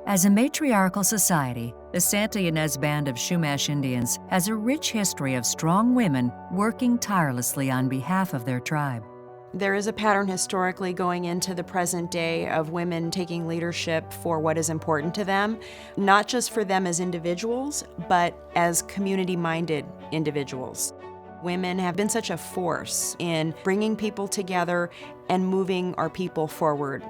As a matriarchal society, the Santa Ynez Band of Chumash Indians has a rich history of strong women working tirelessly on behalf of their tribe. There is a pattern historically going into the present day of women taking leadership for what is important to them, not just for them as individuals, but as community-minded individuals. Women have been such a force in bringing people together and moving our people forward.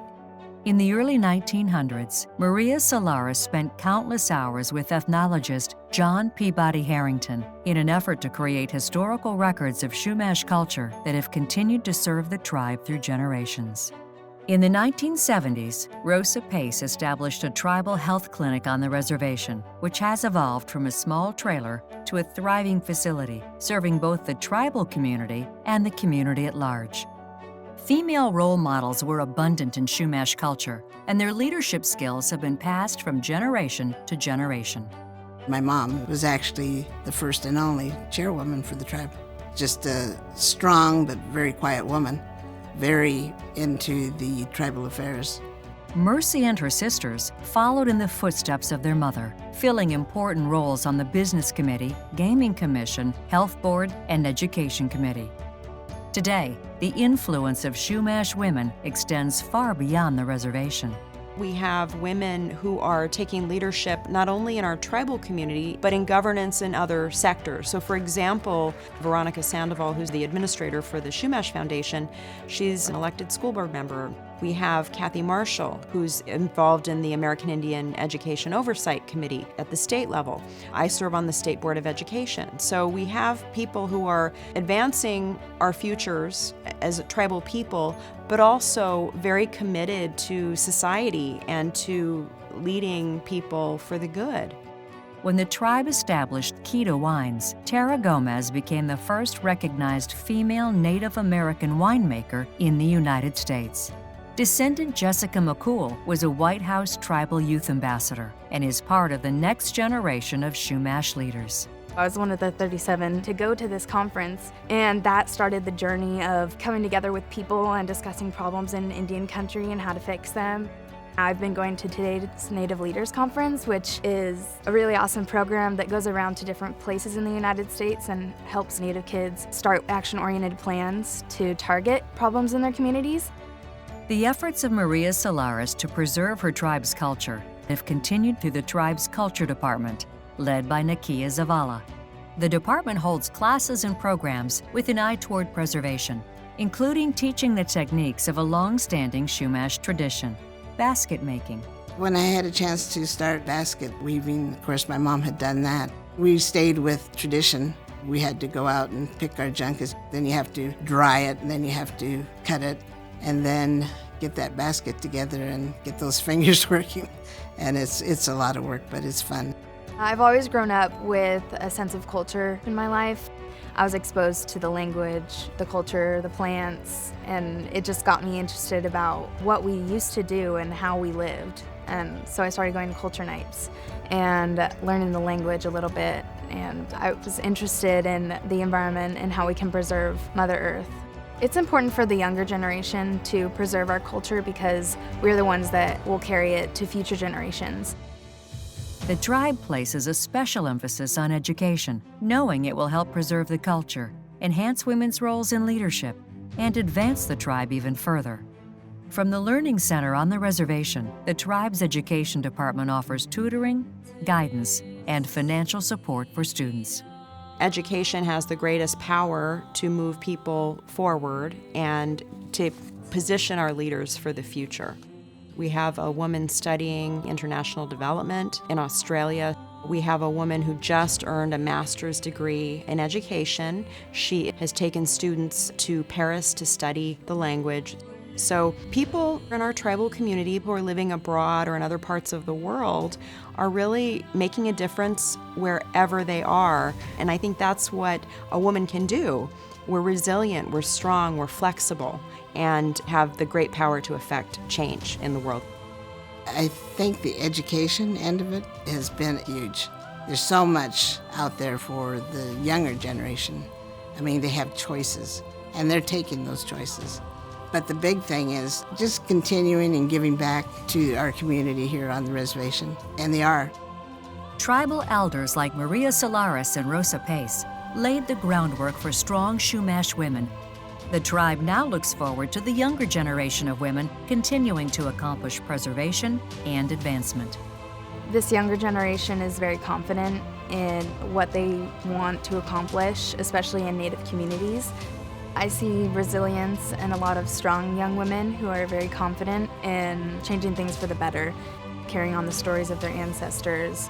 In the early 1900s, Maria Solares spent countless hours with ethnologist John Peabody Harrington in an effort to create historical records of Chumash culture that have continued to serve the tribe through generations. In the 1970s, Rosa Pace established a tribal health clinic on the reservation, which has evolved from a small trailer to a thriving facility, serving both the tribal community and the community at large. Female role models were abundant in Chumash culture, and their leadership skills have been passed from generation to generation. My mom was actually the first and only chairwoman for the tribe. Just a strong but very quiet woman, very into the tribal affairs. Mercy and her sisters followed in the footsteps of their mother, filling important roles on the Business Committee, Gaming Commission, Health Board, and Education Committee. Today, the influence of Chumash women extends far beyond the reservation. We have women who are taking leadership not only in our tribal community, but in governance in other sectors. So for example, Veronica Sandoval, who's the administrator for the Shoemesh Foundation, she's an elected school board member. We have Kathy Marshall, who's involved in the American Indian Education Oversight Committee at the state level. I serve on the State Board of Education. So we have people who are advancing our futures as a tribal people, but also very committed to society and to leading people for the good. When the tribe established Quito Wines, Tara Gomez became the first recognized female Native American winemaker in the United States. Descendant Jessica McCool was a White House Tribal Youth Ambassador and is part of the next generation of Chumash leaders. I was one of the 37 to go to this conference, and that started the journey of coming together with people and discussing problems in Indian country and how to fix them. I've been going to today's Native Leaders Conference, which is a really awesome program that goes around to different places in the United States and helps Native kids start action-oriented plans to target problems in their communities. The efforts of Maria Solares to preserve her tribe's culture have continued through the tribe's culture department, led by Nakia Zavala. The department holds classes and programs with an eye toward preservation, including teaching the techniques of a long-standing Chumash tradition, basket making. When I had a chance to start basket weaving, of course my mom had done that. We stayed with tradition. We had to go out and pick our junkus. Then you have to dry it, and then you have to cut it, and then get that basket together and get those fingers working. And it's a lot of work, but it's fun. I've always grown up with a sense of culture in my life. I was exposed to the language, the culture, the plants, and it just got me interested about what we used to do and how we lived. And so I started going to culture nights and learning the language a little bit. And I was interested in the environment and how we can preserve Mother Earth. It's important for the younger generation to preserve our culture because we're the ones that will carry it to future generations. The tribe places a special emphasis on education, knowing it will help preserve the culture, enhance women's roles in leadership, and advance the tribe even further. From the Learning Center on the reservation, the tribe's education department offers tutoring, guidance, and financial support for students. Education has the greatest power to move people forward and to position our leaders for the future. We have a woman studying international development in Australia. We have a woman who just earned a master's degree in education. She has taken students to Paris to study the language. So people in our tribal community who are living abroad or in other parts of the world are really making a difference wherever they are. And I think that's what a woman can do. We're resilient, we're strong, we're flexible, and have the great power to affect change in the world. I think the education end of it has been huge. There's so much out there for the younger generation. I mean, they have choices, and they're taking those choices. But the big thing is just continuing and giving back to our community here on the reservation, and they are. Tribal elders like Maria Solares and Rosa Pace laid the groundwork for strong Shoemesh women. The tribe now looks forward to the younger generation of women continuing to accomplish preservation and advancement. This younger generation is very confident in what they want to accomplish, especially in Native communities. I see resilience and a lot of strong young women who are very confident in changing things for the better, carrying on the stories of their ancestors,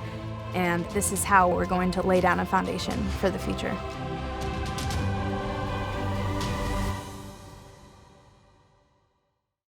and this is how we're going to lay down a foundation for the future.